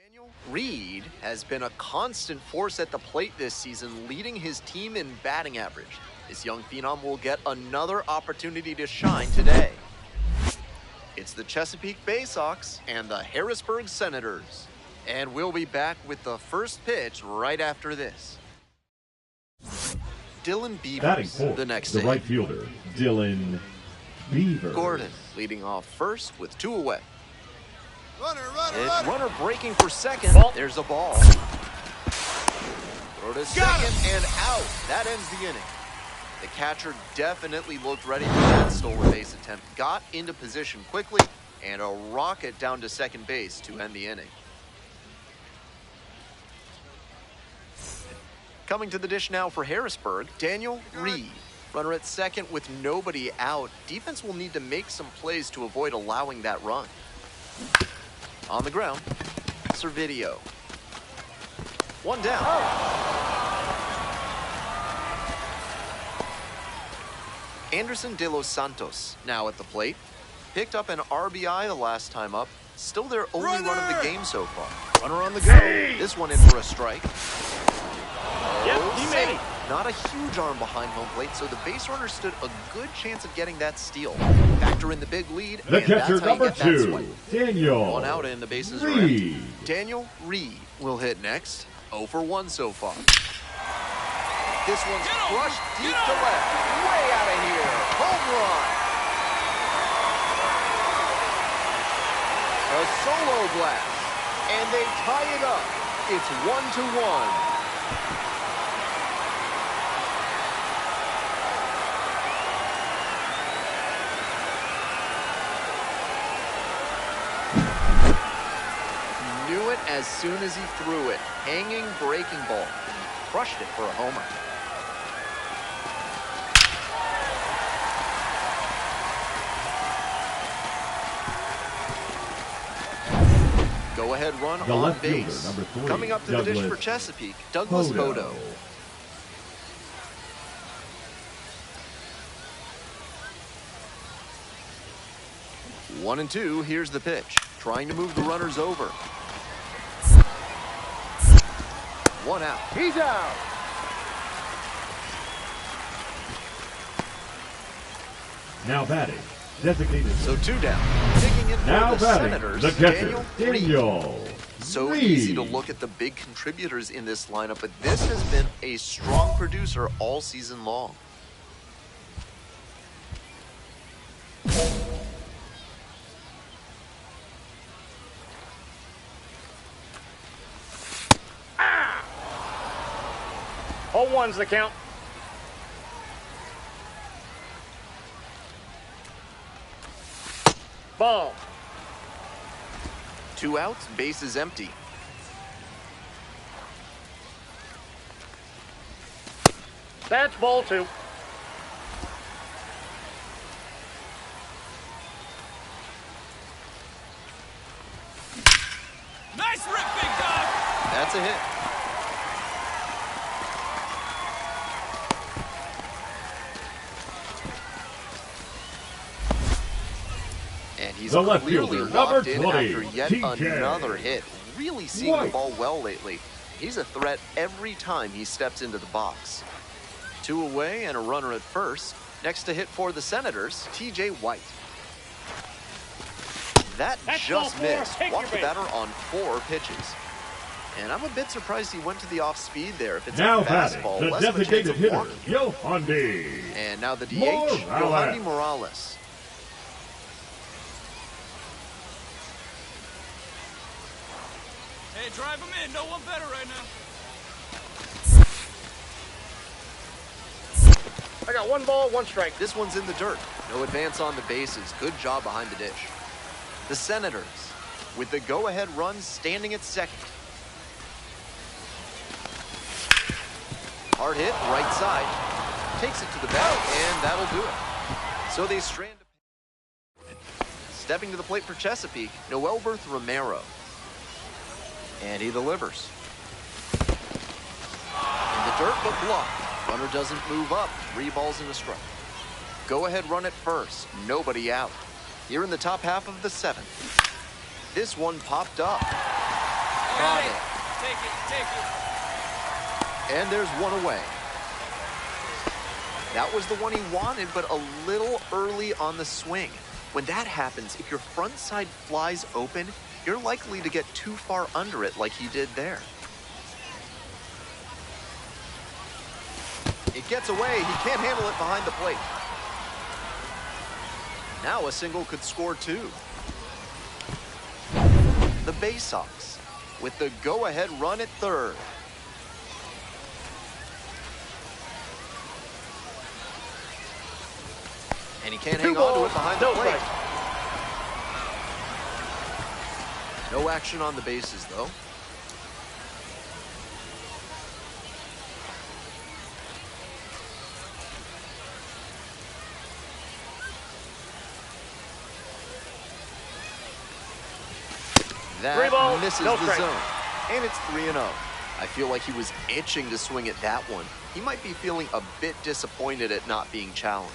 Daniel Reed has been a constant force at the plate this season, leading his team in batting average. This young phenom will get another opportunity to shine today. It's the Chesapeake Bay Sox and the Harrisburg Senators. And we'll be back with the first pitch right after this. Dylan Beavers, the next the inning. right fielder, Dylan Beavers. Gordon leading off first with 2 away. Runner. Runner breaking for second. There's a ball. Throw to second and out. That ends the inning. The catcher definitely looked ready for that stolen base attempt. Got into position quickly and a rocket down to second base to end the inning. Coming to the dish now for Harrisburg, Daniel Reed. Runner at second with nobody out. Defense will need to make some plays to avoid allowing that run. On the ground, Servideo. 1 down. Anderson De Los Santos now at the plate. Picked up an RBI the last time up. Still their only run of the game so far. Runner on the go. This one in for a strike. He made it. Not a huge arm behind home plate, so the base runner stood a good chance of getting that steal. Factor in the big lead, The and catcher, that's how you number get that 2, swipe. Daniel 1 out and the bases are Reed. empty. Daniel Reed will hit next. 0 for 1 so far. This one's crushed deep to left. Way out of here. Home run. A solo blast. And they tie it up. It's 1-1. Knew it as soon as he threw it. Hanging breaking ball. He crushed it for a homer. Go-ahead run The on left fielder, base. number 3, Coming up to the dish Douglas for Chesapeake, Douglas Hodo. One and two, here's the pitch. Trying to move the runners over. 1 out. He's out. Now batting, designated. So 2 down. Digging in Now for the batting, Senators, the catcher, Daniel Reed. Daniel So Reed. easy to look at the big contributors in this lineup, but this has been a strong producer all season long. Hole one's the count. Ball. 2 outs, base is empty. That's ball 2. Nice rip, big dog! That's a hit. And he's The left clearly fielder, locked number in 20, after yet TJ another hit. Really seeing the White. ball well lately. He's a threat every time he steps into the box. 2 away and a runner at first. Next to hit for the Senators, TJ White. That's That's just ball 4. missed. Take Walked your the base. batter on 4 pitches. And I'm a bit surprised he went to the off speed there. If it's Now a batting, fastball, the less of a chance designated of hitter, walking. Yohandi And now the DH, Morales. Yohandi Morales. Hey, drive him in. No one better right now. I got 1 ball, 1 strike. This one's in the dirt. No advance on the bases. Good job behind the dish. The Senators, with the go-ahead run standing at second. Hard hit, right side. Takes it to the bag, and that'll do it. So they strand. Stepping to the plate for Chesapeake, Noelberth Romero. And he delivers. In the dirt, but blocked. Runner doesn't move up. 3 balls and a strike. Go-ahead run at first. Nobody out. Here in the top half of the 7th. This one popped up. Got it. it. Take it. And there's one away. That was the one he wanted, but a little early on the swing. When that happens, if your front side flies open, you're likely to get too far under it like he did there. It gets away. He can't handle it behind the plate. Now a single could score two. The Bay Sox with the go-ahead run at third. And he can't hang on to it behind the plate. No action on the bases, though. That misses the zone. And it's 3-0. I feel like he was itching to swing at that one. He might be feeling a bit disappointed at not being challenged.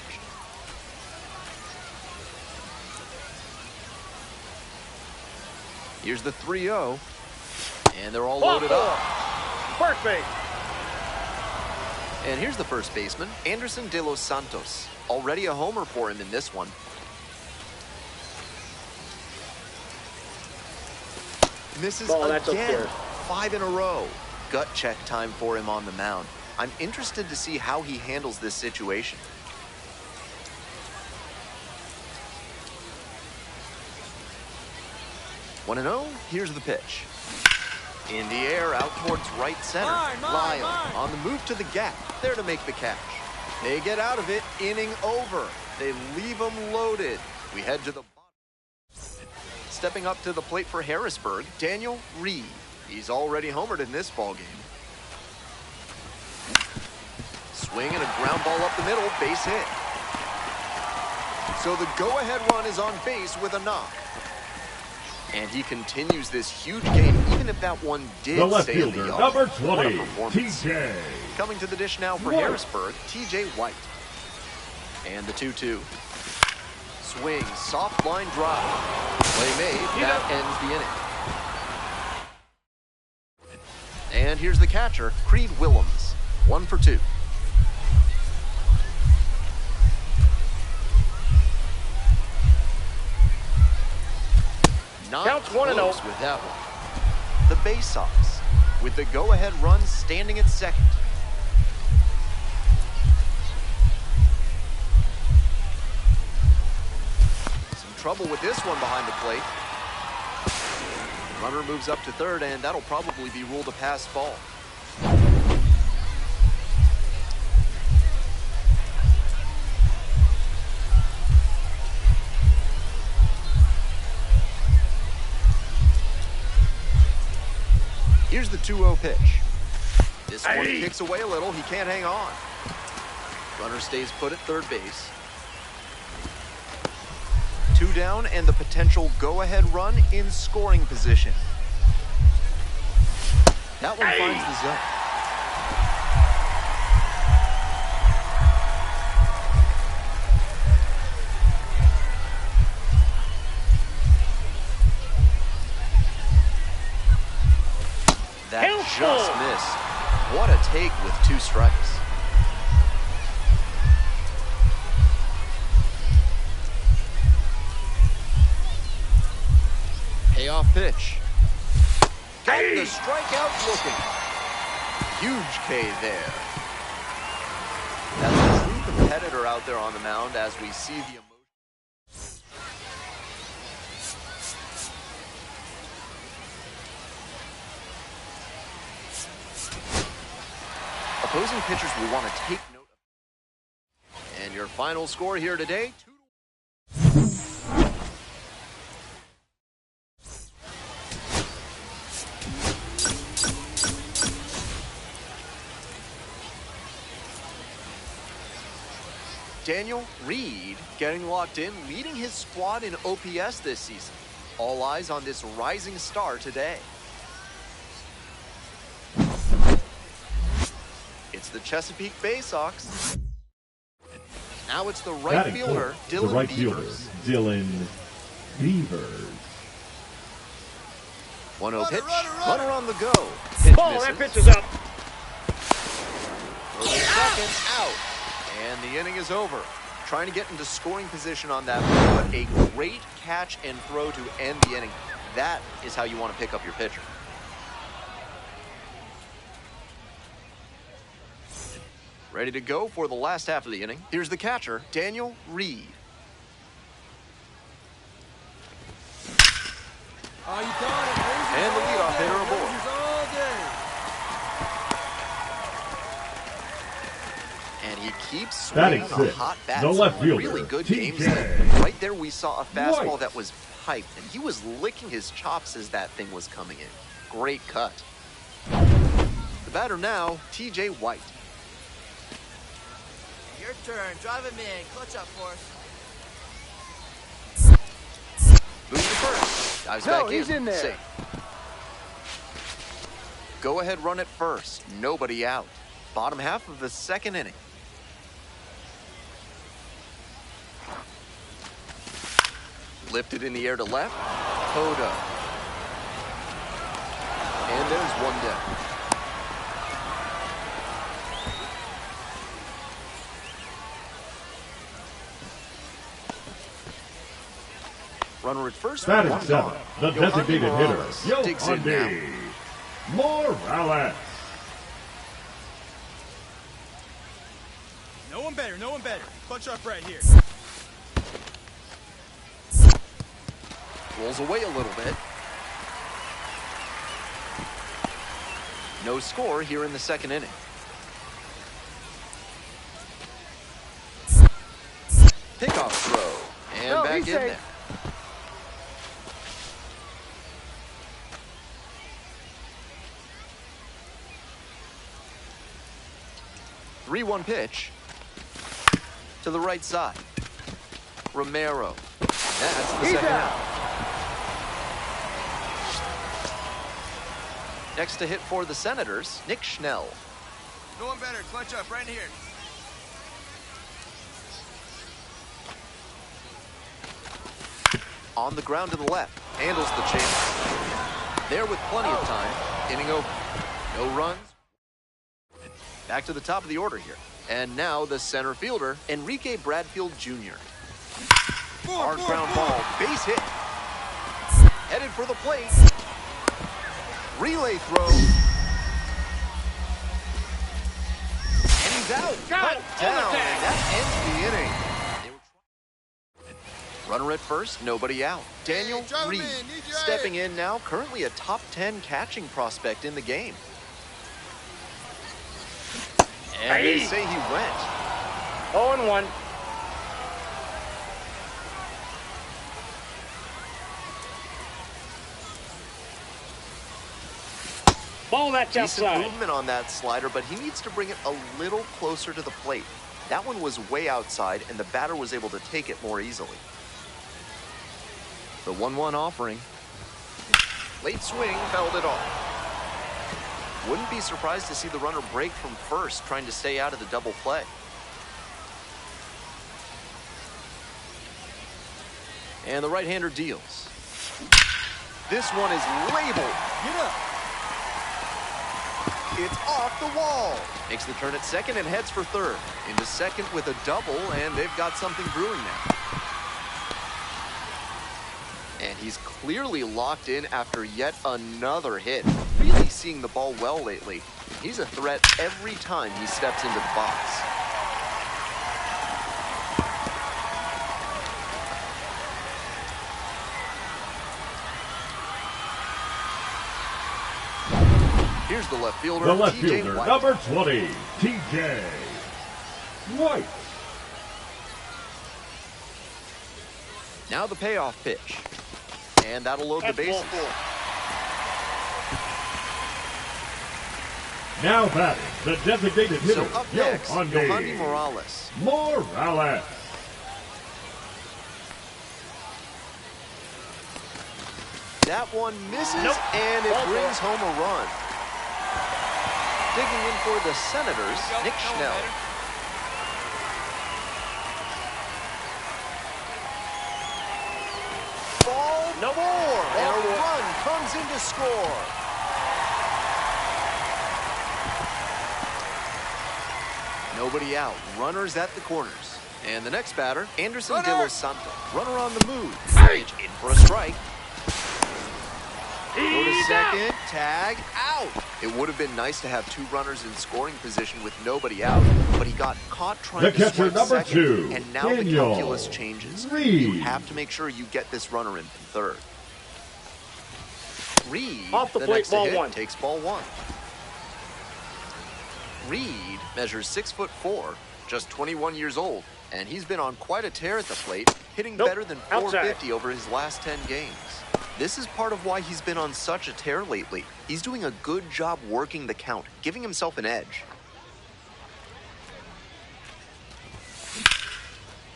Here's the 3-0. And they're all loaded up. First base. And here's the first baseman, Anderson De Los Santos. Already a homer for him in this one. Misses again. 5 in a row. Gut check time for him on the mound. I'm interested to see how he handles this situation. One and 0. Here's the pitch. In the air, out towards right center. Lyon on the move to the gap, there to make the catch. They get out of it, inning over. They leave them loaded. We head to the bottom. Stepping up to the plate for Harrisburg, Daniel Reed. He's already homered in this ballgame. Swing and a ground ball up the middle, base hit. So the go-ahead run is on base with a knock. And he continues this huge game, even if that one did the left stay in fielder, the yard. number What a 20, performance. TJ. Coming to the dish now for White. Harrisburg, TJ White. And the 2-2. Swing, soft line drive. Play made, that ends the inning. And here's the catcher, Creed Willems. 1 for 2. Not Counts 1-0 with that one. The Bay Sox with the go-ahead run standing at second. Some trouble with this one behind the plate. Runner moves up to third, and that'll probably be ruled a pass ball. Here's the 2-0 pitch. This one kicks away a little. He can't hang on. Runner stays put at third base. 2 down and the potential go-ahead run in scoring position. That one finds the zone. That just missed. What a take with 2 strikes. Payoff pitch. Got the strikeout looking. Huge K there. That's a true competitor out there on the mound as we see the emotion. Opposing pitchers will want to take note of. And your final score here today, 2-1. Daniel Reed getting locked in, leading his squad in OPS this season. All eyes on this rising star today. It's the Chesapeake Bay Sox. Now it's the right Batting fielder, fourth, Dylan the right Beavers. fielder, Dylan Beavers. 1-0 pitch. runner. Runner on the go. Pitch Ball, misses. that pitch is up. For the second out. And the inning is over. Trying to get into scoring position on that, but a great catch and throw to end the inning. That is how you want to pick up your pitcher. Ready to go for the last half of the inning. Here's the catcher, Daniel Reed. Oh, you got it. And the leadoff hitter aboard. All day. And he keeps Batting swinging a sixth, hot bat. the left Some fielder, really good TJ games there. Right there we saw a fastball White. that was piped, and he was licking his chops as that thing was coming in. Great cut. The batter now, TJ White. Your turn. Drive him in. Clutch up for us. Moving to first. Dives No, back he's in there. Safe. Go ahead, run at first. Nobody out. Bottom half of the second inning. Lifted in the air to left. Hoda. And there's one down. Runner at first. Batting one seventh, gone. the Yohandy designated hitter, Morales digs in now. Yohandy Morales. No one better. No one better. Clutch up right here. Rolls away a little bit. No score here in the second inning. Pickoff throw. And No, back in he's there. safe. Three-one pitch to the right side. Romero. That's the He's second out. out. Next to hit for the Senators, Nick Schnell. No one better. Clutch up right here. On the ground to the left. Handles the chase. There with plenty of time. Inning over. No runs. Back to the top of the order here. And now the center fielder, Enrique Bradfield Jr. Hard ground ball. Base hit. Headed for the plate. Relay throw. And he's out. Got Cut it. down. Overtime. And that ends the inning. Runner at first, nobody out. Daniel drive him Reed in. Need your stepping in now, currently a top 10 catching prospect in the game. And they say he went. 0-1. Ball, that's Decent outside. movement on that slider, but he needs to bring it a little closer to the plate. That one was way outside, and the batter was able to take it more easily. The 1-1 offering. Late swing, fouled it off. Wouldn't be surprised to see the runner break from first, trying to stay out of the double play. And the right-hander deals. This one is labeled. Get up. It's off the wall. Makes the turn at second and heads for third. Into second with a double, and they've got something brewing now. And he's clearly locked in after yet another hit. Really seeing the ball well lately. He's a threat every time he steps into the box. Here's the left fielder, The left TJ fielder, White. number 20, TJ White. Now the payoff pitch. And that'll load the That's ball bases. 4. Now batting, the designated So hitter, up next, Yohandy Yohandy Morales. Morales. That one misses, Nope. and it Ball brings four. home a run. Digging in for the Senators, Nick No one Schnell. better. Ball, Nope. four, and a Ball four. run comes comes in to score. Nobody out. Runners at the corners. And the next batter, Anderson De Los Santos. Runner on the move. Pitch in for a strike. Go to second. Tag out. It would have been nice to have two runners in scoring position with nobody out, but he got caught trying The to catcher, swipe number second, 2, and now the Daniel calculus changes. Reed. You have to make sure you get this runner in from third. Reed, Off the plate, next to ball hit, one. takes ball one. Reed measures 6'4", just 21 years old, and he's been on quite a tear at the plate, hitting Nope. better than Outside. .450 over his last 10 games. This is part of why he's been on such a tear lately. He's doing a good job working the count, giving himself an edge.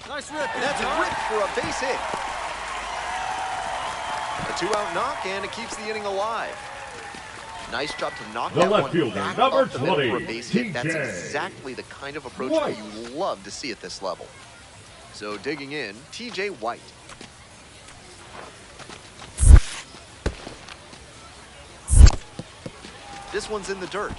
Nice rip. That's John. a rip for a base hit. A two-out knock, and it keeps the inning alive. Nice job to knock The that left one fielder, back number up the middle for a 20, base hit. That's TJ exactly the kind of approach White. that you love to see at this level. So digging in, TJ White. This one's in the dirt.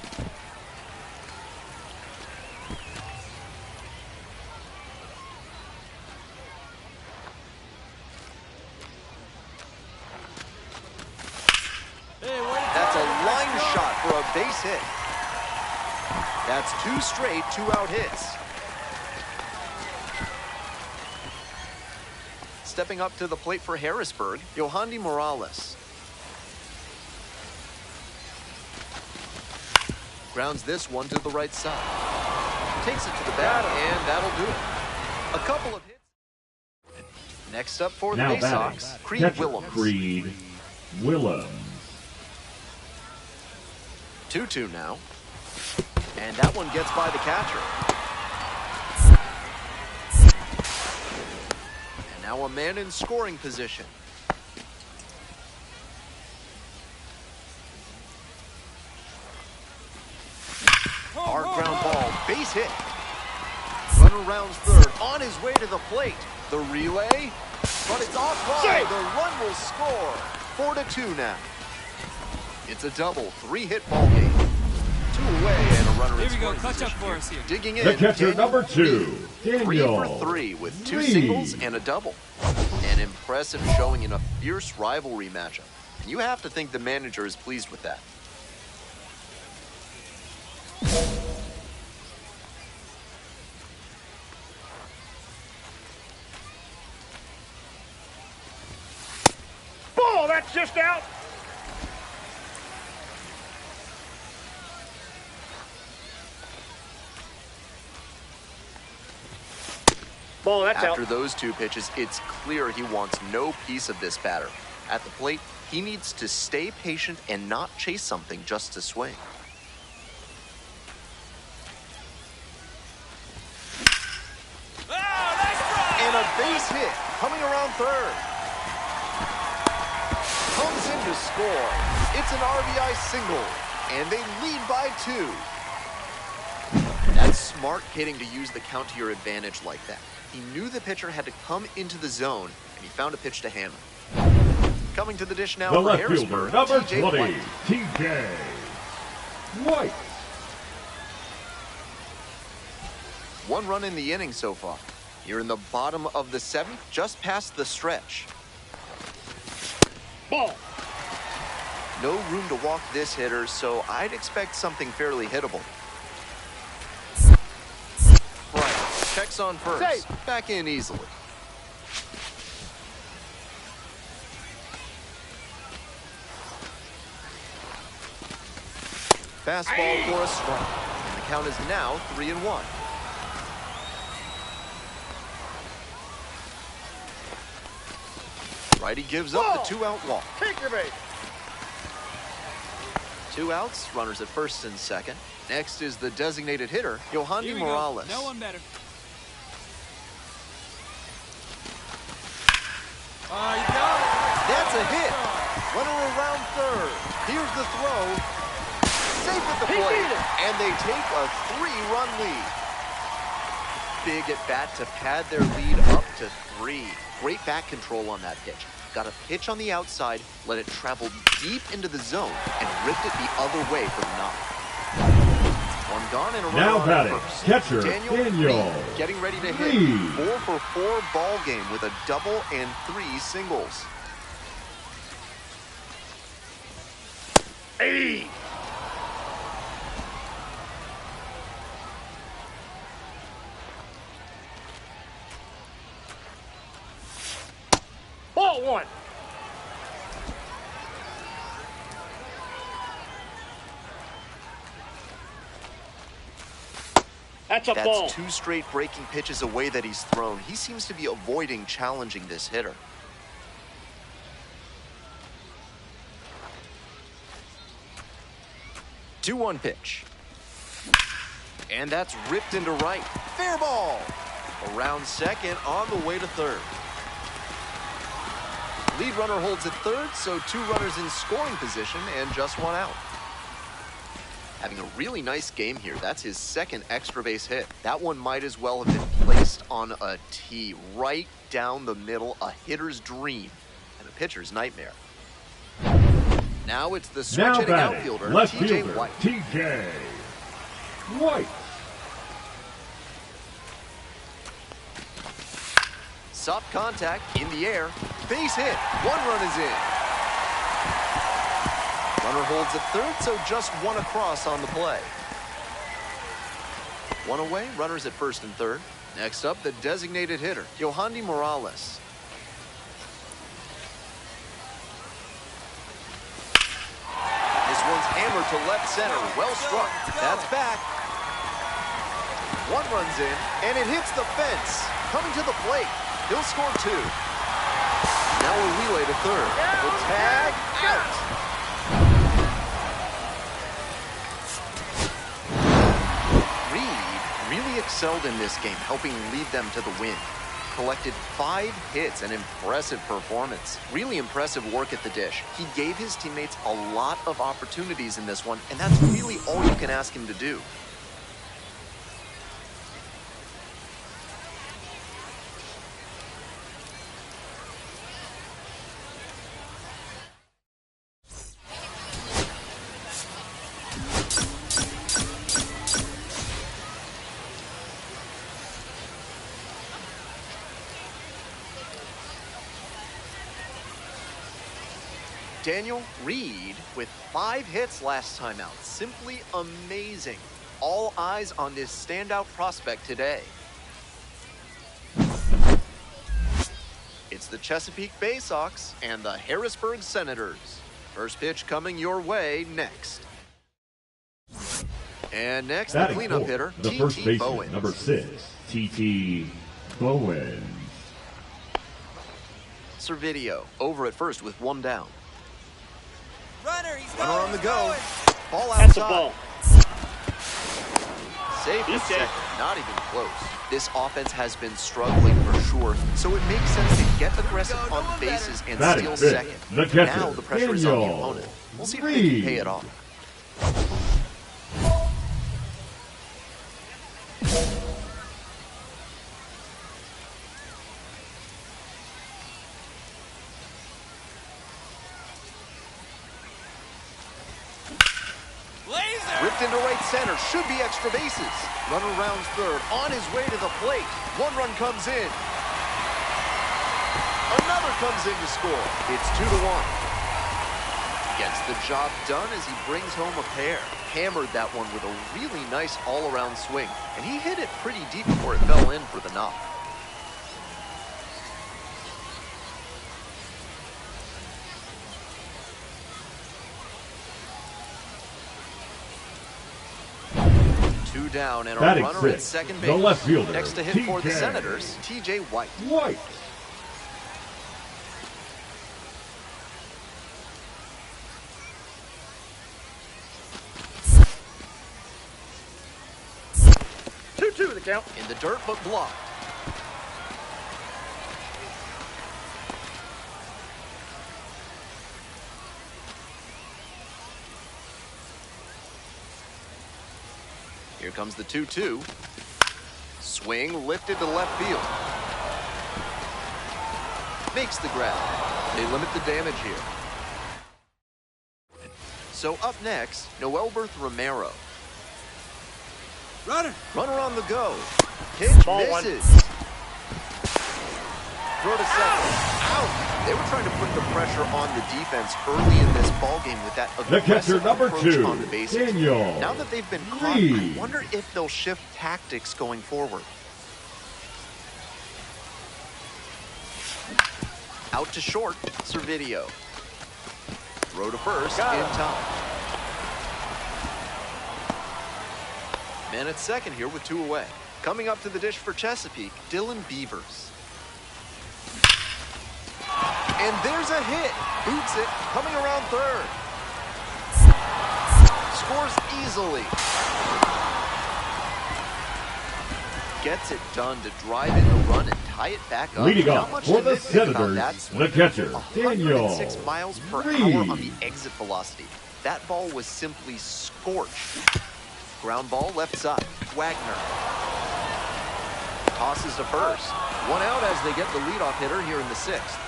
Hey, way to That's go. a line Nice shot for a base hit. That's two straight two-out hits. Stepping up to the plate for Harrisburg, Yohandy Morales. Grounds this one to the right side. Takes it to the bat, and that'll do it. A couple of hits. Next up for the Now Bay batting, Sox, Creed catcher Willems. Creed Willems. 2-2 now. And that one gets by the catcher. And now a man in scoring position. Hard ground ball, base hit. Runner rounds third, on his way to the plate. The relay, but it's offline. The run will score. 4-2 now. It's a double, three-hit ball game. Two away and a runner in Here we go. scoring Clutch up position for here. us here. Digging in, The catcher, Daniel number 2, Reed. 3 Daniel for 3 with 2 Reed. singles and a double. An impressive showing in a fierce rivalry matchup. And you have to think the manager is pleased with that. Ball, that's just out. Ball, that's After out. those two pitches, it's clear he wants no piece of this batter. At the plate, he needs to stay patient and not chase something just to swing. Oh, nice drive. And a base hit coming around third. Comes in to score. It's an RBI single, and they lead by 2. That's smart hitting to use the count to your advantage like that. He knew the pitcher had to come into the zone, and he found a pitch to hammer. Coming to the dish now The for left Harrisburg, fielder, number TJ 20, White. TJ White. 1 run in the inning so far. You're in the bottom of the 7th, just past the stretch. Ball. No room to walk this hitter, so I'd expect something fairly hittable. Right, checks on first. Safe. Back in easily. Fastball for a strike. And the count is now 3-1. Righty gives up the 2-out walk. Take your bait. 2 outs, runners at first and second. Next is the designated hitter, Yohandy Here we go. Morales. No one better. Oh, you got it. That's a hit. Runner around third. Here's the throw. Safe at the He plate. beat it. And they take a 3-run lead. Big at bat to pad their lead up to 3. Great bat control on that pitch. got a pitch on the outside, let it travel deep into the zone, and ripped it the other way for the knock. One gone and a runner Now on batting, first. catcher Daniel Daniel Reed getting ready to Reed. hit 4 for 4 ball game with a double and 3 singles. Hey! Ball one. That's a ball. That's 2 straight breaking pitches away that he's thrown. He seems to be avoiding challenging this hitter. Two-one pitch. And that's ripped into right. Fair ball. Around second, on the way to third. Lead runner holds at third, so 2 runners in scoring position and just 1 out. Having a really nice game here. That's his second extra base hit. That one might as well have been placed on a tee right down the middle, a hitter's dream and a pitcher's nightmare. Now it's the Now switch-hitting batting, outfielder, left TJ fielder White. TJ White. Soft contact in the air. Base hit. 1 run is in. Runner holds at third, so just 1 across on the play. 1 away, runners at first and third. Next up, the designated hitter, Yohandy Morales. This one's hammered to left center. Well struck. That's back. 1 runs in, and it hits the fence. Coming to the plate. He'll score 2. Now a relay to third. The tag out. Reed really excelled in this game, helping lead them to the win. Collected 5 hits, an impressive performance. Really impressive work at the dish. He gave his teammates a lot of opportunities in this one, and that's really all you can ask him to do. Daniel Reed with 5 hits last time out. Simply amazing. All eyes on this standout prospect today. It's the Chesapeake Bay Sox and the Harrisburg Senators. First pitch coming your way next. And next, the Batting cleanup fourth, hitter, the first T.T. baseman, Bowens. number 6, T.T. Bowens. Servideo over at first with 1 down. Runner, he's Runner going, on the he's go. going. Ball That's a outside. ball. Safe He's at safe. second. Not even close. This offense has been struggling for sure, so it makes sense to get aggressive No on one bases better. and Batting steal fifth, second. the catcher, Now the pressure is on the Daniel opponent. We'll see if they can pay it off. Laser! Ripped into right center, should be extra bases. Runner rounds third, on his way to the plate. 1 run comes in. Another comes in to score. It's 2-1. Gets the job done as he brings home a pair. Hammered that one with a really nice all-around swing, and he hit it pretty deep before it fell in for the knock. Two down and a Batting runner at sixth, second the base. left fielder, Next to hit for the TJ. Senators, TJ White. White. Two the count. In the dirt, but blocked. Here comes the 2-2. Swing lifted to left field. Makes the grab. They limit the damage here. So up next, Noelberth Romero. Runner. Runner on the go. Pitch Ball one. misses. Throw to second. Out. They were trying to put the pressure on the defense early in this ballgame with that The catcher, aggressive number approach 2, on the bases. Daniel Now that they've been caught, I Reed. wonder if they'll shift tactics going forward. Out to short, Servideo. Throw to first Got in it. time. Man at second here with 2 away. Coming up to the dish for Chesapeake, Dylan Beavers. And there's a hit. Boots it, coming around third. Scores easily. Gets it done to drive in the run and tie it back up. Leading Not off much for to the nitpick about Senators, that the swing. catcher, Daniel 106 miles per Reed. hour on the exit velocity. That ball was simply scorched. Ground ball left side. Wagner. Tosses to first. 1 out as they get the leadoff hitter here in the 6th.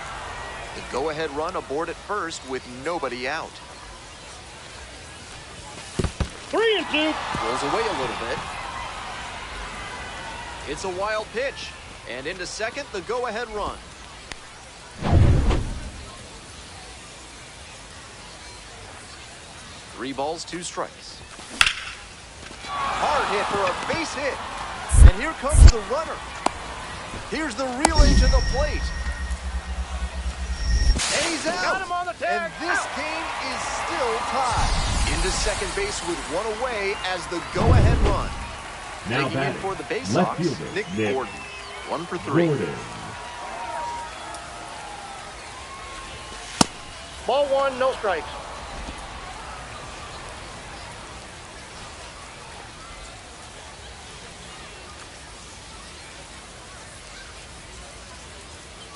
The go-ahead run aboard at first with nobody out. 3-2. Rolls away a little bit. It's a wild pitch. And into second, the go-ahead run. Three balls, 2 strikes. Hard hit for a base hit. And here comes the runner. Here's the relay to the plate. And he's out. Got him on the tag. And this game is still tied. Into second base with 1 away as the go-ahead run. Now Taking in batting, for the Bay left Sox, fielder, Nick Nick Gordon. 1 for 3. Gordon. Ball 1, no strikes.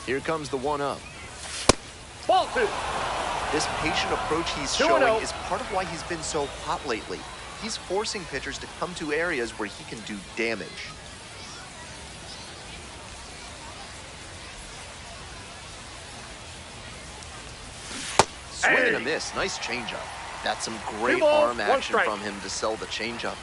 Here comes the 1-0. Ball 2. This patient approach he's 2-0. showing is part of why he's been so hot lately. He's forcing pitchers to come to areas where he can do damage. Swing and a miss. Nice changeup. That's some great 2 balls, arm 1 action strike. from him to sell the changeup.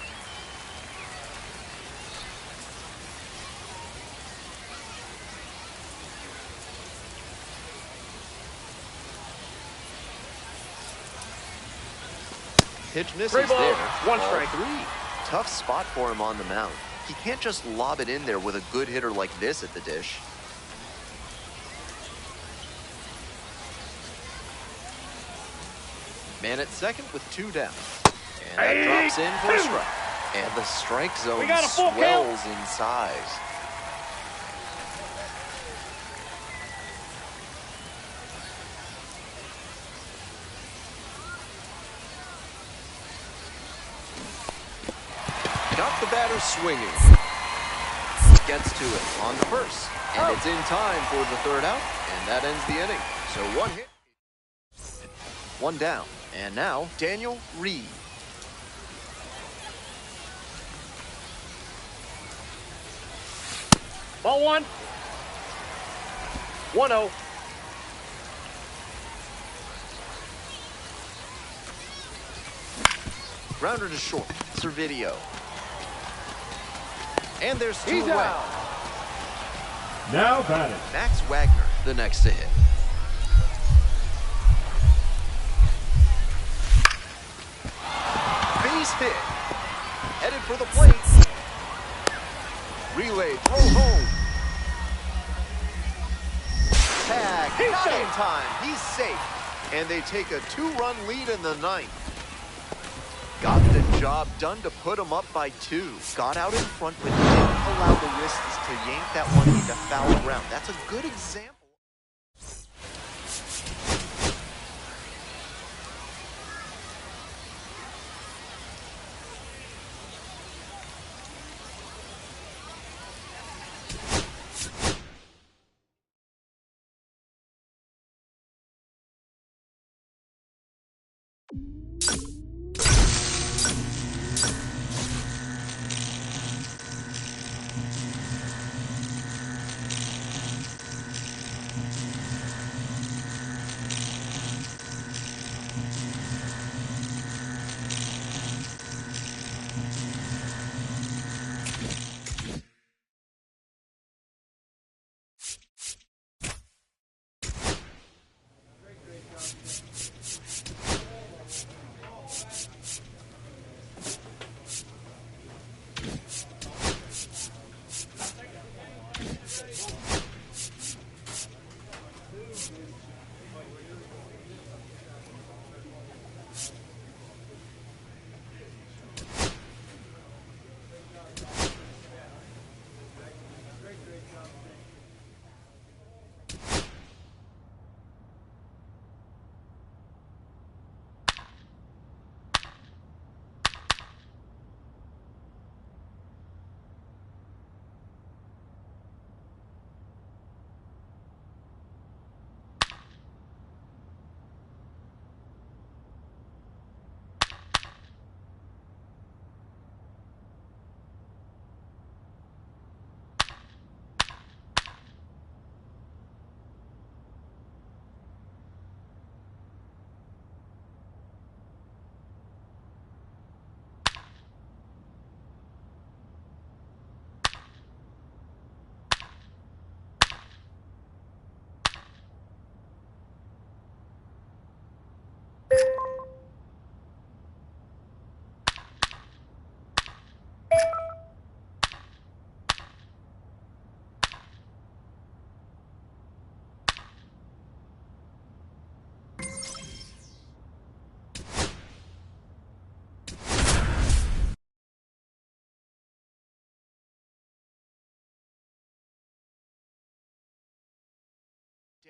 Pitch misses 3 balls, there. 1 Ball strike. 3. Tough spot for him on the mound. He can't just lob it in there with a good hitter like this at the dish. Man at second with 2 down. And that drops in for a strike. And the strike zone We got a full swells in size. Got the batter swinging. Gets to it on the first. And it's in time for the 3rd out. And that ends the inning. So 1 hit. 1 down. And now, Daniel Reed. Ball 1. 1-0. Grounder to short. Servideo. And there's 2 He's away. out. Now batting, Max Wagner, the next to hit. Base hit. Headed for the plate. Relay, throw home. Tag, He's not in safe. time. He's safe. And they take a 2-run lead in the 9th. Got the job done to put him up by 2. Got out in front, but didn't allow the wrists to yank that one into foul ground. That's a good example.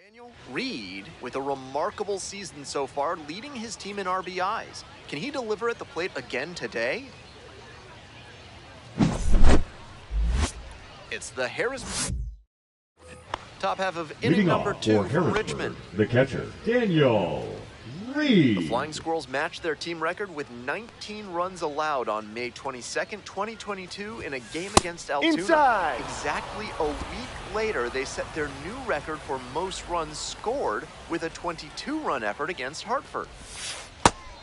Daniel Reed with a remarkable season so far, leading his team in RBIs. Can he deliver at the plate again today? It's the Harris. Top half of inning Leading number off 2 for from Harrisburg, Richmond. the catcher, Daniel Reed. The Flying Squirrels matched their team record with 19 runs allowed on May 22nd, 2022 in a game against Altoona. Inside. Exactly a week later, they set their new record for most runs scored with a 22-run effort against Hartford.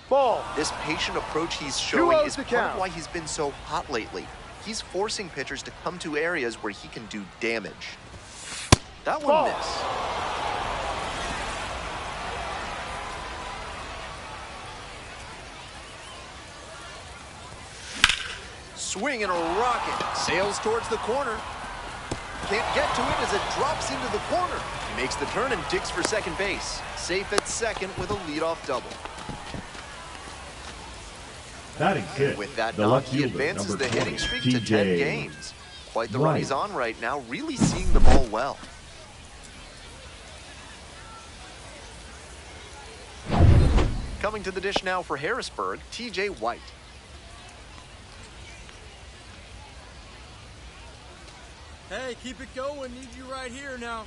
Ball. This patient approach he's showing 2-0 is the part of count. why he's been so hot lately. He's forcing pitchers to come to areas where he can do damage. That one Ball. missed. Swing and a rocket. Sails towards the corner. Can't get to it as it drops into the corner. He makes the turn and digs for second base. Safe at second with a leadoff double. Batting fifth, With that the knock, left he fielder, advances number the 20, hitting streak to 10 TJ games. Quite the run Wright. he's on right now, really seeing the ball well. Coming to the dish now for Harrisburg, TJ White. Hey, keep it going. Need you right here now.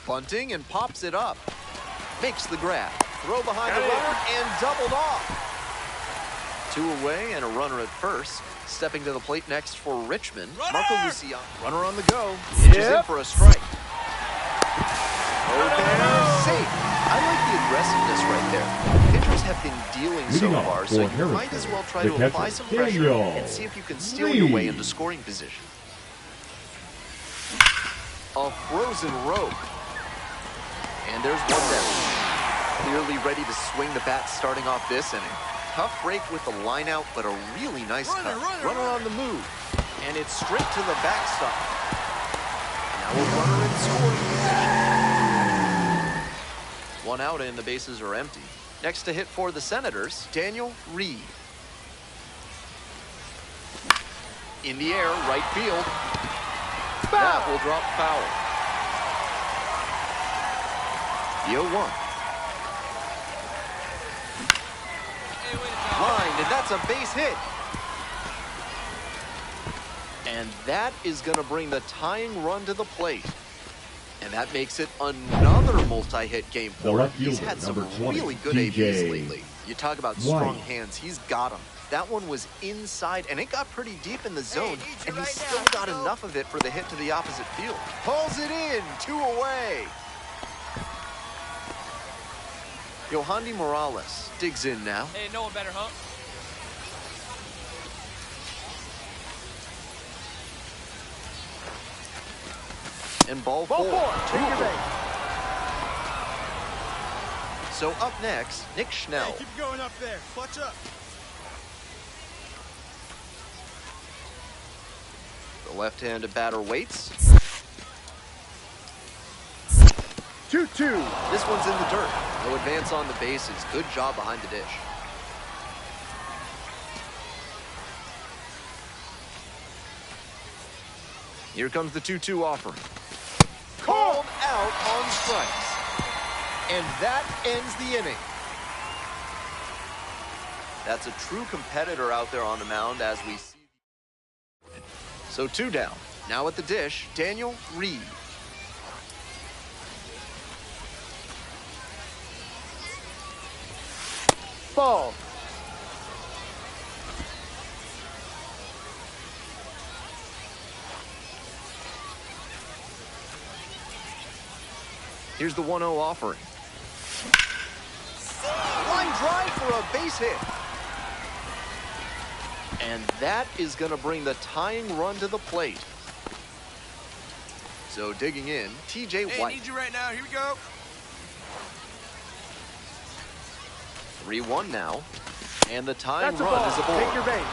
Bunting and pops it up. Makes the grab. Throw behind the runner and doubled off. 2 away and a runner at first. Stepping to the plate next for Richmond, Marco Luciano. Runner on the go. Pitches in for a strike. Oh, there, safe. I like the aggressiveness right there. Pitchers have been dealing so Leading off far, so for you might as well try Harrisburg, to the apply catcher, some pressure Daniel and see if you can steal your way Reed. into scoring position. A frozen rope. And there's one down. Clearly ready to swing the bat starting off this inning. Tough break with the line out, but a really nice cut. Runner on the move. And it's straight to the backstop. Now a runner in scoring position. 1 out and the bases are empty. Next to hit for the Senators, Daniel Reed. In the air, right field. That will drop foul. The 0-1. Hey, way to go. Lined, and that's a base hit. And that is going to bring the tying run to the plate. And that makes it another multi-hit game The for him. left He's fielder, had some number 20, really good TJ ABs lately. You talk about strong White. hands, he's got them. That one was inside, and it got pretty deep in the zone, need you and he right still now. got enough of it for the hit to the opposite field. Pulls it in, 2 away. Yohandy Morales digs in now. Hey, no one better, huh? And ball Ball 4. 4. 2 Take your away. base. So up next, Nick Schnell. Hey, keep it going up there. Clutch up. The left-handed batter waits. 2-2. This one's in the dirt. No advance on the bases. Good job behind the dish. Here comes the 2-2 offering. Called out on strikes. And that ends the inning. That's a true competitor out there on the mound as we see. So 2 down. Now at the dish, Daniel Reed. Ball. Here's the 1-0 offering. Line drive for a base hit. And that is going to bring the tying run to the plate. So digging in, TJ Hey, White. need you right now. Here we go. 3-1 now. And the tying That's a run ball. is Take aboard. your base.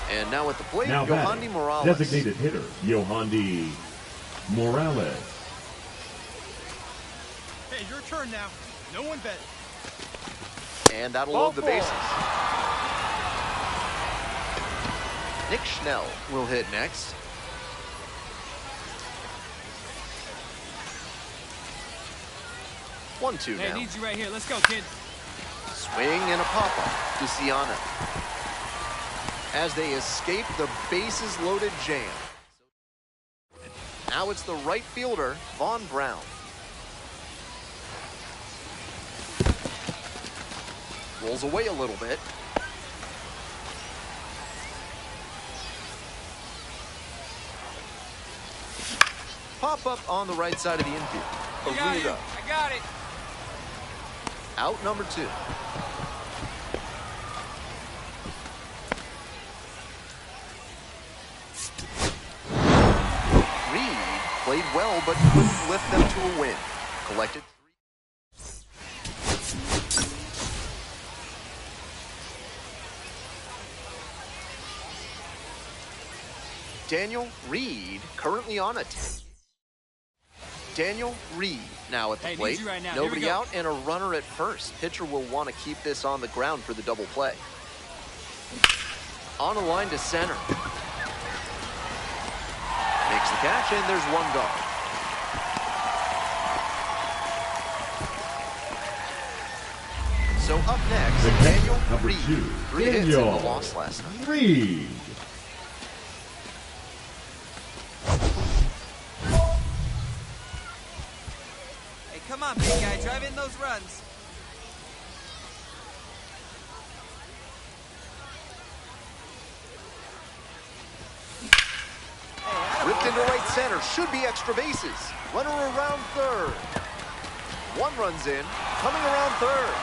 And now at the plate, Now Yohandy batting, Morales. designated hitter, Yohandy Morales. Hey, your turn now. No one better. And that'll Ball load the 4. bases. Nick Schnell will hit next. One-two Hey, now. need you right here. Let's go, kid. Swing and a pop-up to Siana. As they escape the bases-loaded jam. Now it's the right fielder, Vaughn Brown. Rolls away a little bit. Pop up on the right side of the infield. I got you. Arruda I got it. out number 2. Reed played well but couldn't lift them to a win. Collected 3. Daniel Reed currently on a 10. Daniel Reed now at the Hey, need plate. you right now. Here we Nobody go. out and a runner at first. Pitcher will want to keep this on the ground for the double play. On a line to center. Makes the catch and there's one gone. So up next, The catcher, Daniel number Reed. 2, 3 hits in the Daniel loss last night. Reed. Hey, come on, big guy. Drive in those runs. Ripped into right center. Should be extra bases. Runner around third. One runs in. Coming around third.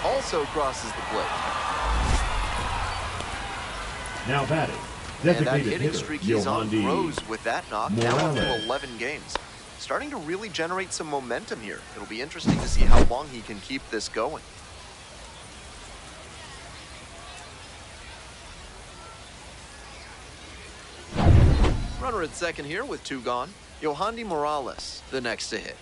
Also crosses the plate. Now batting, And that designated hitting hitter, streak he's on Yohandy grows with that knock. Now up to Morales. 11 games. Starting to really generate some momentum here. It'll be interesting to see how long he can keep this going. Runner at second here with 2 gone. Yohandy Morales, the next to hit.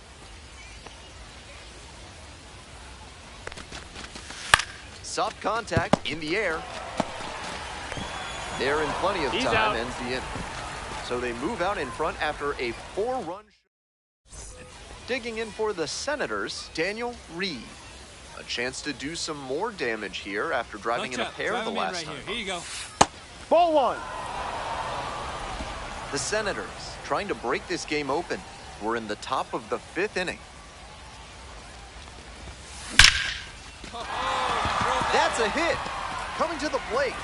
Soft contact in the air. They're in plenty of He's time, out. ends the inning. So they move out in front after a 4-run. Digging in for the Senators, Daniel Reed. A chance to do some more damage here after driving in a Lunch up. pair Drive the him in last right time. here. Here you go. Ball 1. The Senators trying to break this game open. We're in the top of the 5th inning. That's a hit. Coming to the plate.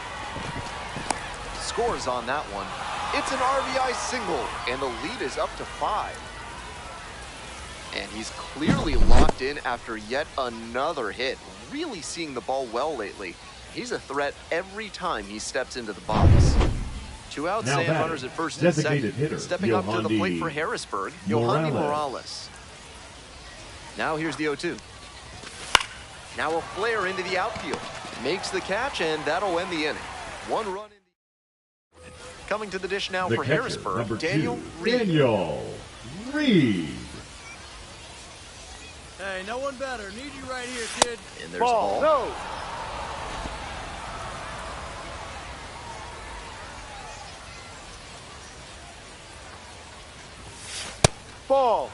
Scores on that one. It's an RBI single, and the lead is up to 5. And he's clearly locked in after yet another hit. Really seeing the ball well lately. He's a threat every time he steps into the box. 2 outs Now and batting, runners at first and designated second. hitter, Stepping up to the plate Yohandy for Harrisburg, Yohandy Morales. Morales. Now here's the 0-2. Now a flare into the outfield. Makes the catch, and that'll end the inning. 1 run in the... Coming to the dish now The for catcher, Harrisburg, number Daniel 2, Reed. Daniel Reed. Hey, no one better. Need you right here, kid. And there's Ball. a ball. No. Ball.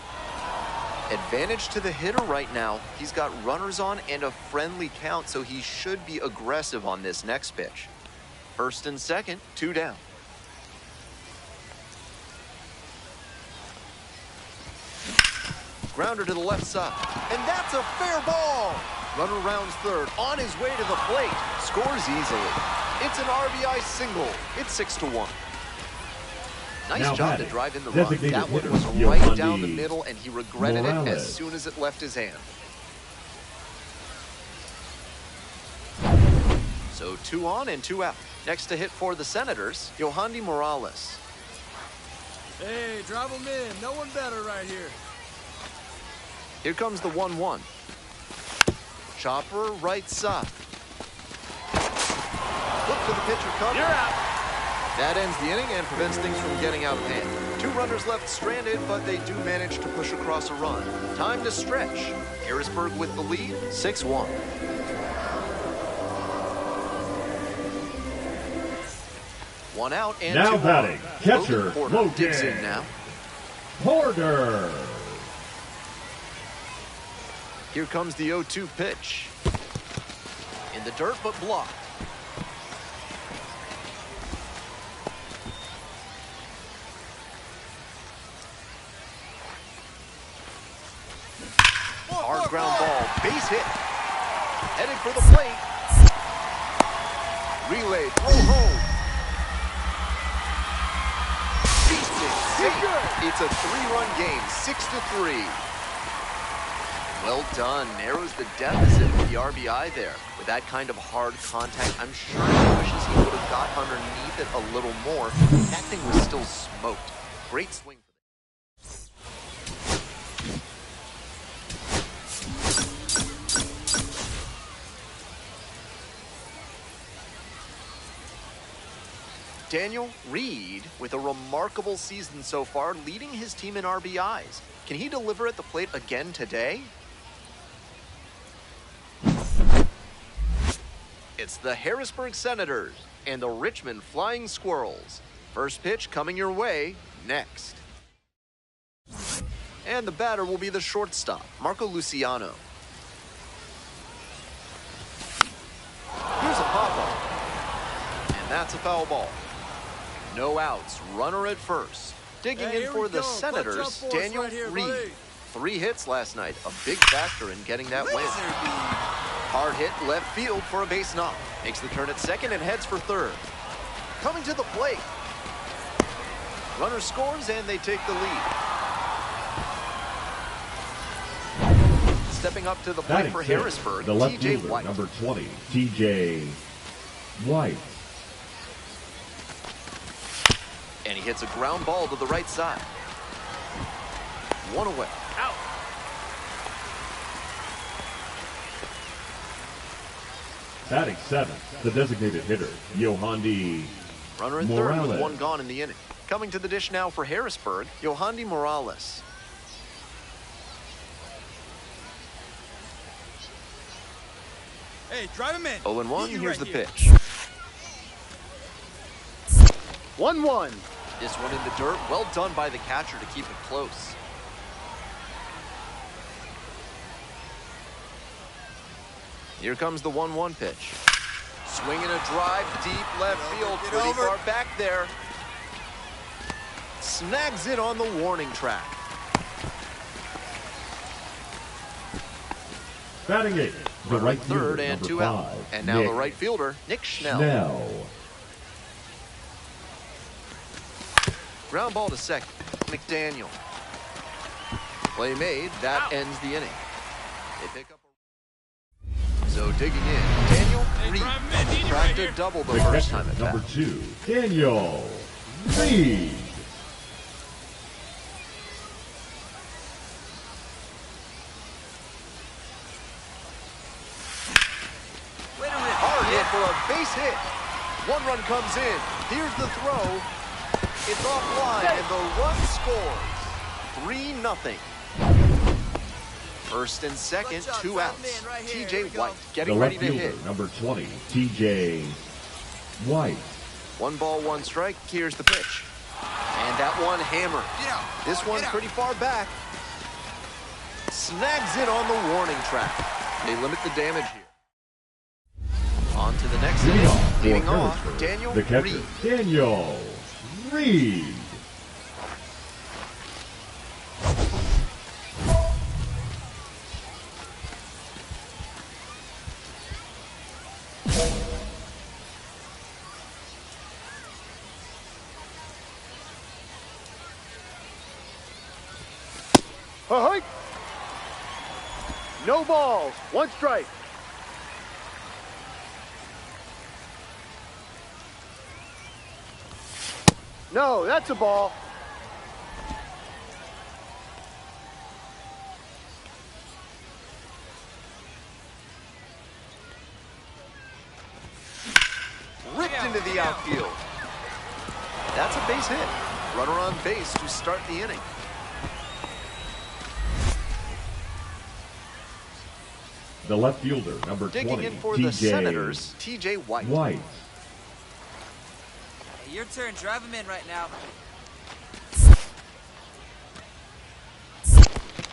Advantage to the hitter right now. He's got runners on and a friendly count, so he should be aggressive on this next pitch. First and second, 2 down. Grounder to the left side. And that's a fair ball. Runner rounds third, on his way to the plate. Scores easily. It's an RBI single. It's 6-1. Nice Now job to batting, drive in the run. designated That one hitter, was right Yohandy down the middle, and he regretted it Morales. as soon as it left his hand. So 2 on and 2 out. Next to hit for the Senators, Yohandy Morales. Hey, drive him in. No one better right here. Here comes the 1-1. Chopper right side. Flip to the pitcher cover. You're out. That ends the inning and prevents things from getting out of hand. 2 runners left stranded, but they do manage to push across a run. Time to stretch. Harrisburg with the lead, 6-1. One out and Now two batting, on. catcher, Logan Porter Logan digs in now. Porter. Here comes the 0-2 pitch. In the dirt, but blocked. Hard ground ball, base hit. Headed for the plate. Relay, throw home. It's a 3-run game, 6-3. Well done. Narrows the deficit with the RBI there. With that kind of hard contact, I'm sure he wishes he would have got underneath it a little more. That thing was still smoked. Great swing. Daniel Reed with a remarkable season so far, leading his team in RBIs. Can he deliver at the plate again today? It's the Harrisburg Senators and the Richmond Flying Squirrels. First pitch coming your way next. And the batter will be the shortstop, Marco Luciano. Here's a pop-up. And that's a foul ball. No outs, runner at first. Digging in for the Senators, Daniel Reed. 3 hits last night, a big factor in getting that win. Hard hit left field for a base knock. Makes the turn at second and heads for third. Coming to the plate. Runner scores and they take the lead. Stepping up to the plate for Harrisburg, the left TJ fielder, White. number 20, TJ White. And he hits a ground ball to the right side. 1 away. Out. Batting 7th, the designated hitter, Yohandy Runner at third with Morales. 1 gone in the inning. Coming to the dish now for Harrisburg, Yohandy Morales. Hey, drive him in. 0-1, here's the pitch. 1-1. This one in the dirt, well done by the catcher to keep it close. Here comes the 1-1 pitch. Swinging a drive, deep left field, pretty far back there. Snags it on the warning track. Batting 8th, the right fielder, Third and number 2 out. 5, And now Nick the right fielder, Nick Schnell. Snell. Ground ball to second, McDaniel. Play made, that ends the inning. They pick up. So digging in, Daniel Reed cracked a double the The first catcher, time at number bat. 2, Daniel Reed. Hard hit for a base hit. 1 run comes in. Here's the throw. It's offline and the run scores. 3-0. First and second, 2 outs. TJ White The getting ready left to fielder, hit. number 20, TJ White. 1 ball, 1 strike. Here's the pitch. And that one hammered. This one pretty far back. Snags it on the warning track. They limit the damage here. On to the next inning. For Leading off, Harrisburg, Daniel the catcher, Reed. Daniel Reed. Ahoy! No balls. 1 strike. No, that's a ball. Ripped into the outfield. That's a base hit. Runner on base to start the inning. The left fielder, number Digging 20, in for the TJ Senators, TJ White. White. Hey, your turn. Drive him in right now.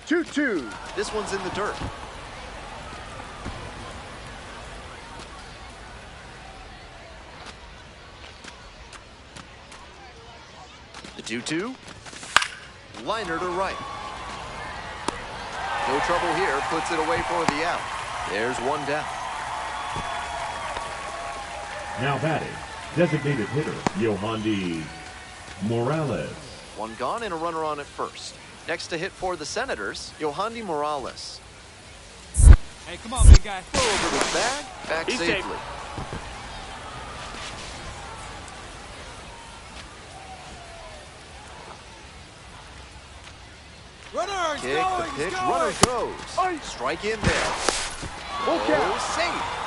2-2. This one's in the dirt. The 2-2. Liner to right. No trouble here. Puts it away for the out. There's one down. Now batting, designated hitter, Yohandy Morales. One gone and a runner on at first. Next to hit for the Senators, Yohandy Morales. Hey, come on, big guy. Throw over the bag, back He's safe. safely. Runner, he's Kick, the going, pitch, he's going. runner goes. Aye. Strike in there. Full Oh, count. safe.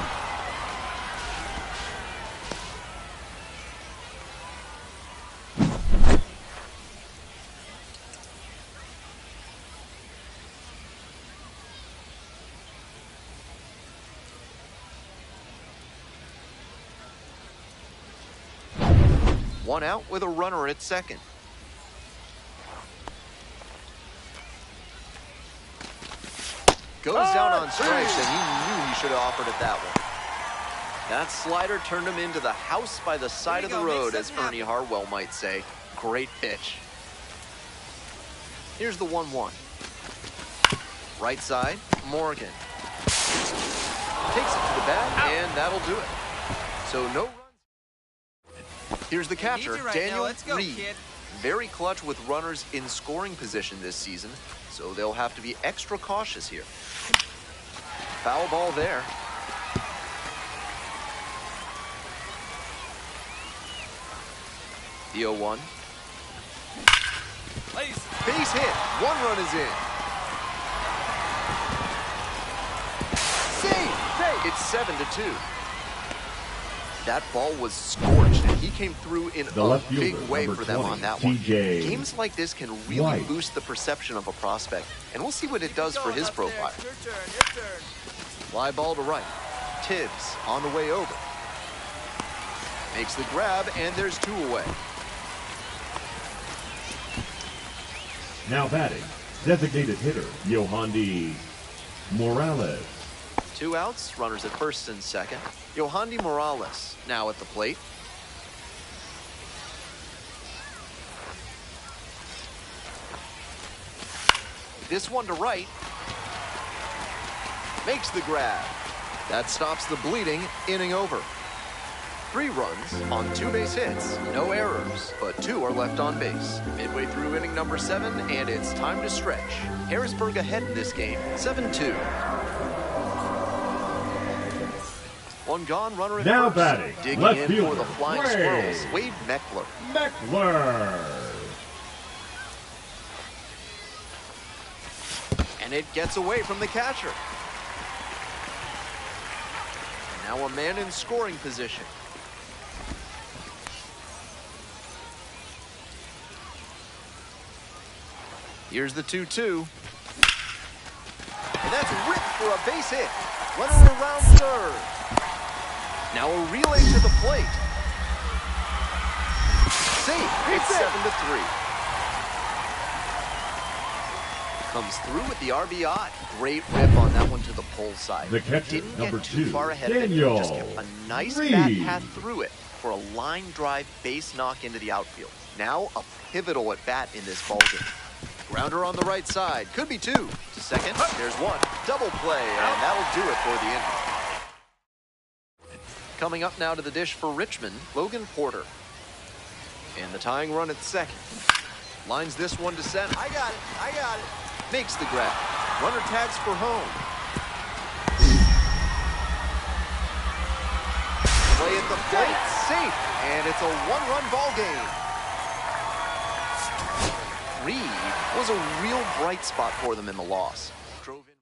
One out with a runner at second. Goes down on strikes, and he knew he should have offered it that one. That slider turned him into the house by the side of the There you go, road, make as something Ernie Harwell might say. Great pitch. Here's the 1-1. Right side, Morgan. Takes it to the bat, and that'll do it. So no runs. Here's the catcher, you right now. Daniel Let's go, Reed. kid. Very clutch with runners in scoring position this season, so they'll have to be extra cautious here. Foul ball there. The 0-1. Please. Base hit. One run is in. Save! It's 7-2. That ball was scorched, and he came through in The a left big fielder, way number for them 20, on that one. TJ Games like this can really White. boost the perception of a prospect, and we'll see what it does for his profile. Your turn, your turn. Fly ball to right. Tibbs on the way over. Makes the grab, and there's two away. Now batting, designated hitter, Yohandy Morales. Two outs, runners at first and second. Yohandy Morales now at the plate. This one to right. Makes the grab. That stops the bleeding, inning over. 3 runs on 2 base hits, no errors, but 2 are left on base. Midway through inning number 7, and it's time to stretch. Harrisburg ahead in this game, 7-2. One gone, runner at Now first. batting, Digging left in for fielder, the Flying Wade. Squirrels, Wade Meckler. Meckler. And it gets away from the catcher. Now a man in scoring position. Here's the 2-2. And that's ripped for a base hit. Runner around third. Now a relay to the plate. Safe. It's 7-3. Comes through with the RBI. Great rip on that one to the pole side. The catcher, Didn't number get too 2, far ahead of it. Daniel Just kept a nice Reed. bat path through it for a line drive base knock into the outfield. Now a pivotal at bat in this ballgame. Grounder on the right side. Could be 2. To second, there's 1. Double play, and that'll do it for the inning. Coming up now to the dish for Richmond, Logan Porter. And the tying run at second. Lines this one to center. I got it. I got it. Makes the grab. Runner tags for home. Play at the plate. Safe. And it's a 1-run ball game. Reed was a real bright spot for them in the loss. Drove in.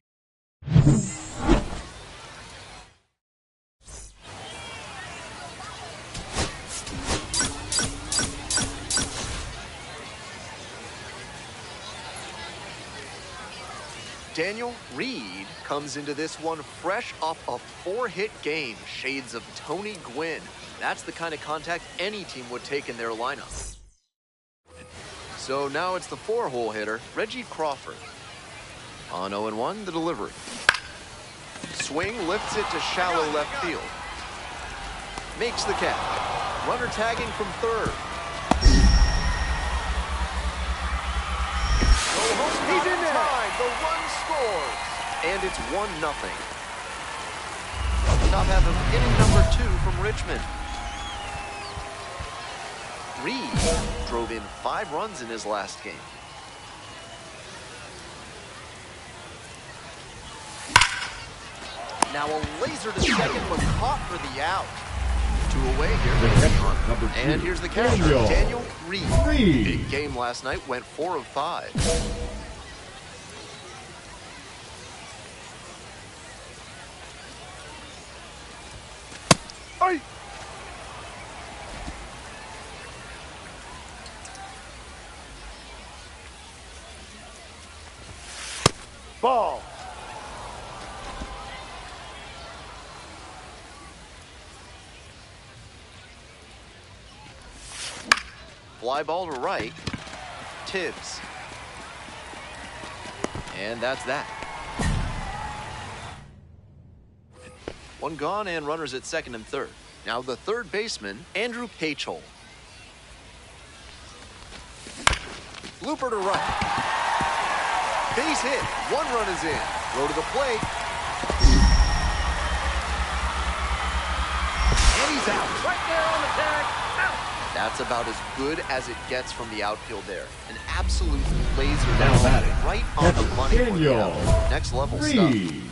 Daniel Reed comes into this one fresh off a 4-hit game. Shades of Tony Gwynn. That's the kind of contact any team would take in their lineup. So now it's the 4-hole hitter, Reggie Crawford. On 0-1, the delivery. Swing lifts it to shallow left field. Makes the catch. Runner tagging from third. He's in time. The run scores. And it's 1-0. Top half of inning number 2 from Richmond. Reed drove in 5 runs in his last game. Now a laser to second, but caught for the out. 2 away here. The catcher, number 2. And here's the catcher, Daniel Reed. Big game last night, went 4 of 5. Ay! Ball. Fly ball to right. Tibbs. And that's that. 1 gone and runners at second and third. Now the third baseman, Andrew Pachol. Blooper to right. Base hit. 1 run is in. Throw to the plate. And he's out. Right there on the tag. Out. That's about as good as it gets from the outfield there. An absolute laser Now down, batting, right on the money for the Daniel out. Next level stuff. Reed.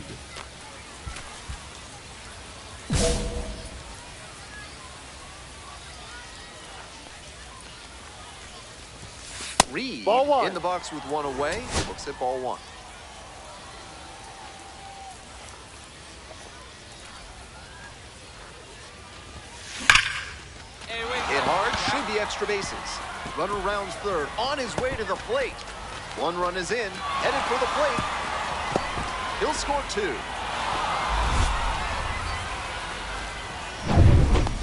Reed Ball 1. in the box with 1 away. Looks at ball 1. Hey, wait. Hit hard, should be extra bases. Runner rounds third, on his way to the plate. 1 run is in, headed for the plate. He'll score 2.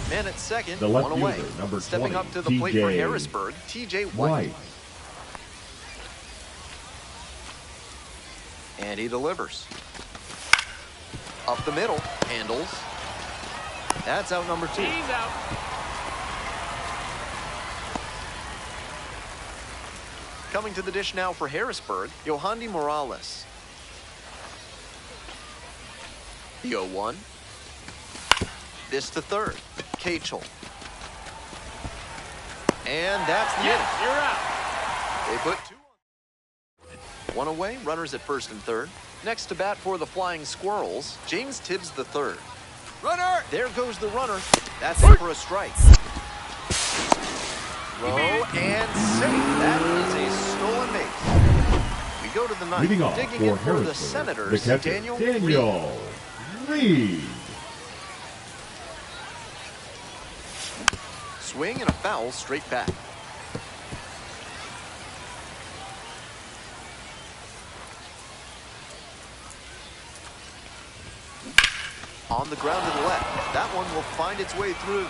Man at second, The left 1 away. fielder, number Stepping 20, up to the plate for TJ Harrisburg, TJ White. White. And he delivers. Up the middle, handles. That's out number 2. He's out. Coming to the dish now for Harrisburg, Yohandy Morales. The 0-1. This to third, Cachel. And that's the inning. You're out. They put 2 on. 1 away, runners at first and third. Next to bat for the Flying Squirrels, James Tibbs III. Runner. There goes the runner. That's it for a strike. Throw and safe. That is a stolen base. We go to the ninth. Leading off Digging for in for the Harrisburg, Senators, the catcher, Daniel Reed. Swing and a foul straight back. On the ground to the left. That one will find its way through.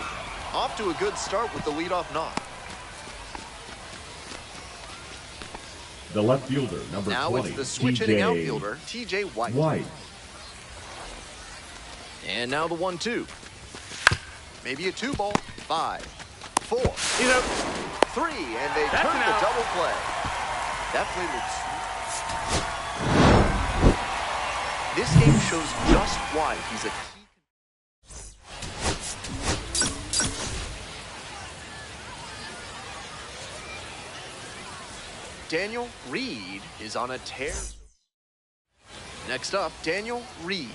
Off to a good start with the leadoff knock. The left fielder, number Now 20, it's the switch-hitting outfielder, TJ White. White. And now the 1-2. Maybe a 2-ball. 5, 4. He's out. 3, and they That's turn an the out. double play. That play looks. This game shows just why he's a key. Daniel Reed is on a tear. Next up, Daniel Reed.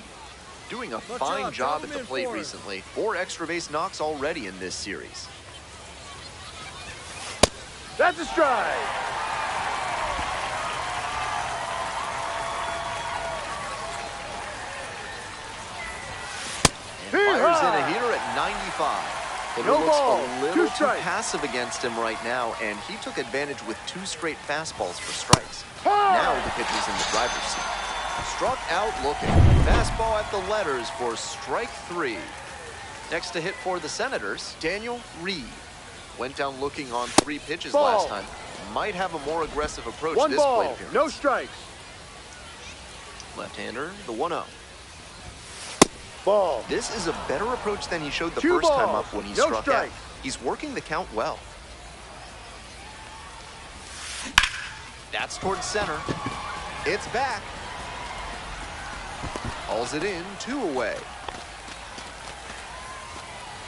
Doing a fine job at the plate recently. 4 extra base knocks already in this series. That's a strike. And fires in a heater at 95. Hitter No looks ball, a little 2 too strikes. passive against him right now, and he took advantage with 2 straight fastballs for strikes. Ah! Now the pitcher's in the driver's seat. Struck out looking. Fastball at the letters for strike 3. Next to hit for the Senators, Daniel Reed. Went down looking on 3 pitches Ball. last time. Might have a more aggressive approach One this plate ball, appearance. no strikes. Left-hander, the 1-0. Ball. This is a better approach than he showed the 2 first time balls, up when he no struck strikes. out. He's working the count well. That's towards center. It's back. Hauls it in, 2 away.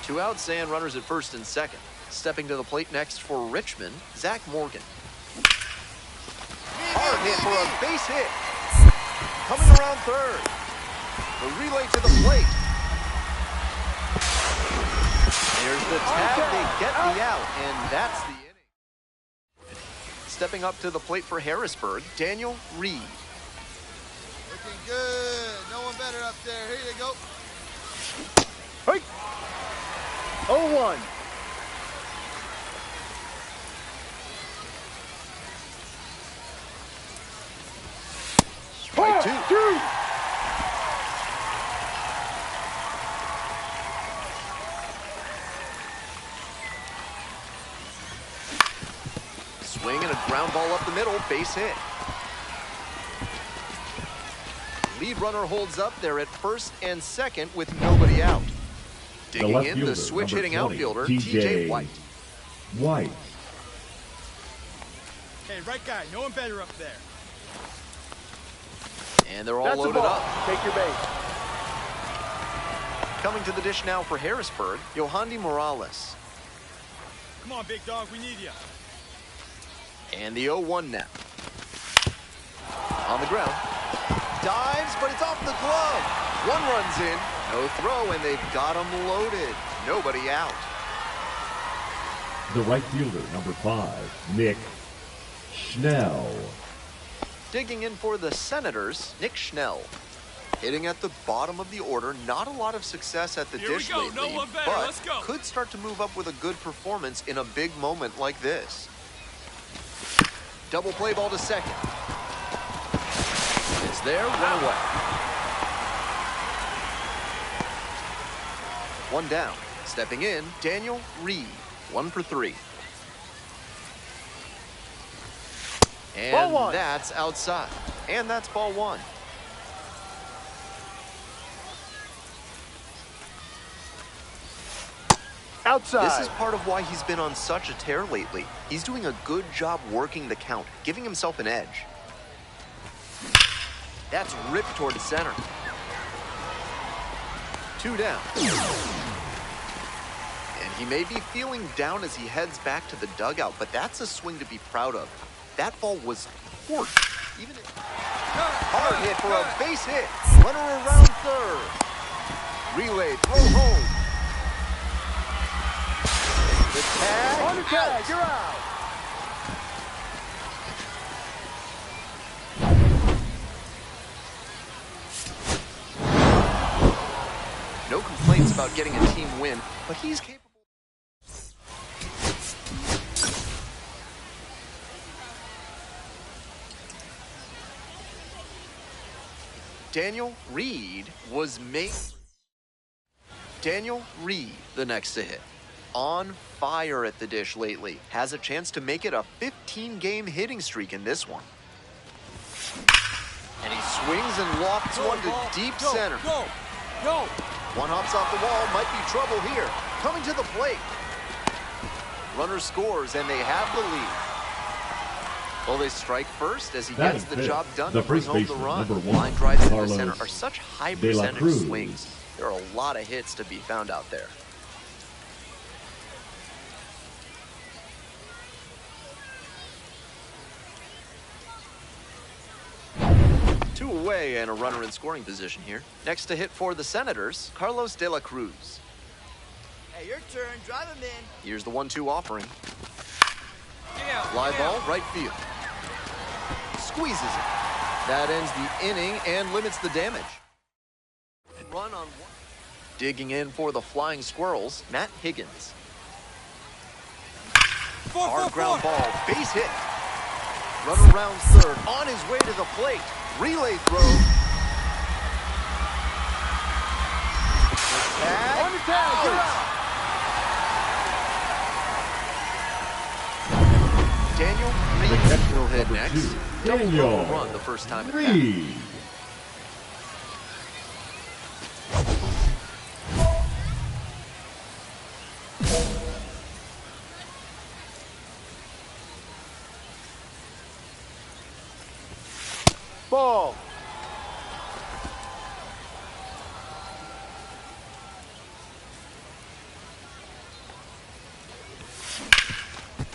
2 outs and runners at first and second. Stepping to the plate next for Richmond, Zach Morgan. Hard hit for a base hit. Coming around third. The relay to the plate. There's the tag. They get the out, and that's the inning. Stepping up to the plate for Harrisburg, Daniel Reed. Looking good. No one better up there. Here you go. Hey. 0-1. Strike 2. 2. Swing and a ground ball up the middle, base hit. Lead runner holds up there at first and second with nobody out. Digging left in, fielder, the switch-hitting number 20, outfielder, TJ TJ White. White. Hey, right guy. No one better up there. And they're all That's a loaded ball. up. Take your base. Coming to the dish now for Harrisburg, Yohandy Morales. Come on, big dog. We need you. And the 0-1 now. On the ground. Dives, but it's off the glove. 1 runs in. No throw, and they've got him loaded. Nobody out. The right fielder, number 5, Nick Schnell. Digging in for the Senators, Nick Schnell. Hitting at the bottom of the order. Not a lot of success at the Here we dish go. lately, No one better. but Let's go. could start to move up with a good performance in a big moment like this. Double play ball to second. It's there, run away. 1 down. Stepping in, Daniel Reed. 1 for 3. And Ball 1. that's outside. And that's ball 1. Outside. This is part of why he's been on such a tear lately. He's doing a good job working the count, giving himself an edge. That's ripped towards center. 2 down. And he may be feeling down as he heads back to the dugout, but that's a swing to be proud of. That ball was forced. Even if... Hard hit for a base hit. Runner around third. Relay, throw home. The tag. On the tag, you're out. No complaints about getting a team win, but he's capable. Daniel Reed was made. Daniel Reed, the next to hit. On fire at the dish lately. Has a chance to make it a 15-game hitting streak in this one. And he swings and lofts one to deep center. Go. Go. One hops off the wall, might be trouble here. Coming to the plate. Runner scores, and they have the lead. Well, they strike first as he That gets is the it. job done The to bring first home the baseman, run. number 1, Line drives into Carlos center are such high De La percentage Cruz. swings. There are a lot of hits to be found out there. Two away and a runner in scoring position here. Next to hit for the Senators, Carlos De La Cruz. Hey, your turn. Drive him in. Here's the 1-2 offering. Yeah. Fly ball, right field. Squeezes it. That ends the inning and limits the damage. Run on one. Digging in for the Flying Squirrels, Matt Higgins. Hard ground ball, base hit. Runner rounds third, on his way to the plate. Relay throw, Tag, you're out. Daniel The Reed catcher, will hit number next. 2, Double Daniel throw run the first time at bat. Reed. Ball.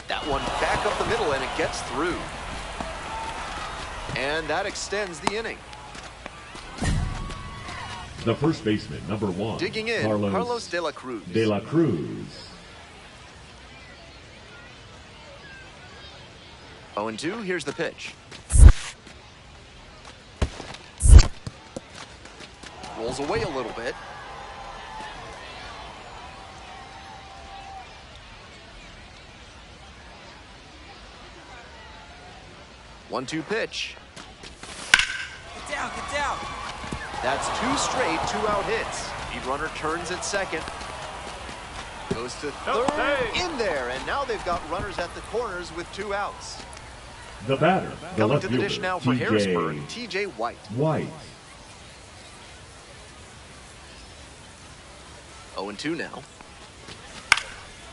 That one back up the middle, and it gets through. And that extends the inning. The first baseman, number 1, Digging in, Carlos De La Cruz. De La Cruz. 0-2, here's the pitch. Rolls away a little bit. One-two pitch. Get down, get down. That's 2 straight 2-out hits. Lead runner turns at second. Goes to third, in there, and now they've got runners at the corners with 2 outs. The batter, the Coming left to the dish fielder, now for Harrisburg, T.J. T.J. White. White. 0-2 now.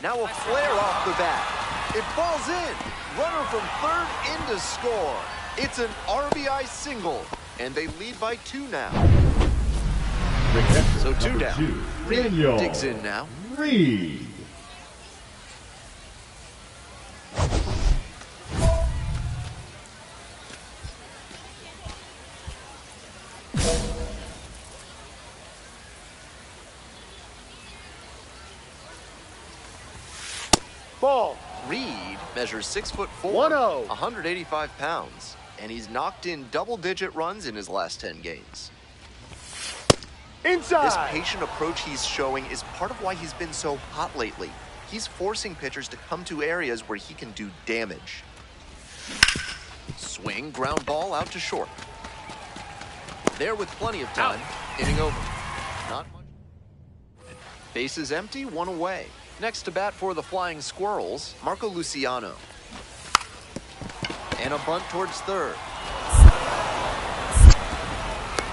Now a flare off the bat. It falls in. Runner from third in to score. It's an RBI single, and they lead by 2 now. The catcher, So 2 number down. 2, Reed Daniel digs in now. Reed. Ball. Reed measures 6'4", 1-0. 185 pounds, and he's knocked in double-digit runs in his last 10 games. This Inside. patient approach he's showing is part of why he's been so hot lately. He's forcing pitchers to come to areas where he can do damage. Swing, ground ball out to short. There with plenty of time. Inning over. Not much. Bases empty, 1 away. Next to bat for the Flying Squirrels, Marco Luciano. And a bunt towards third.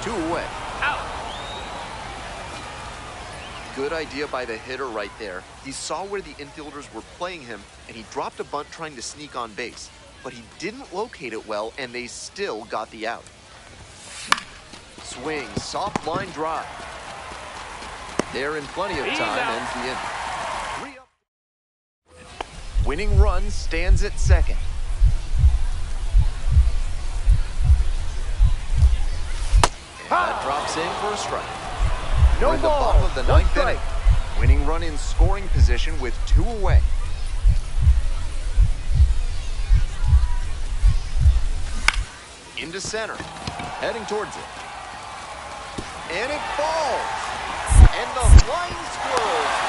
2 away. Good idea by the hitter right there. He saw where the infielders were playing him, and he dropped a bunt trying to sneak on base. But he didn't locate it well, and they still got the out. Swing, soft line drive. There in plenty of time, ends the inning. 3 up. Winning run stands at second. And that drops in for a strike. We're No in the ball. bottom of the 1 9th strike. inning. Winning run in scoring position with 2 away. Into center. Heading towards it. And it falls. And the Flying Squirrels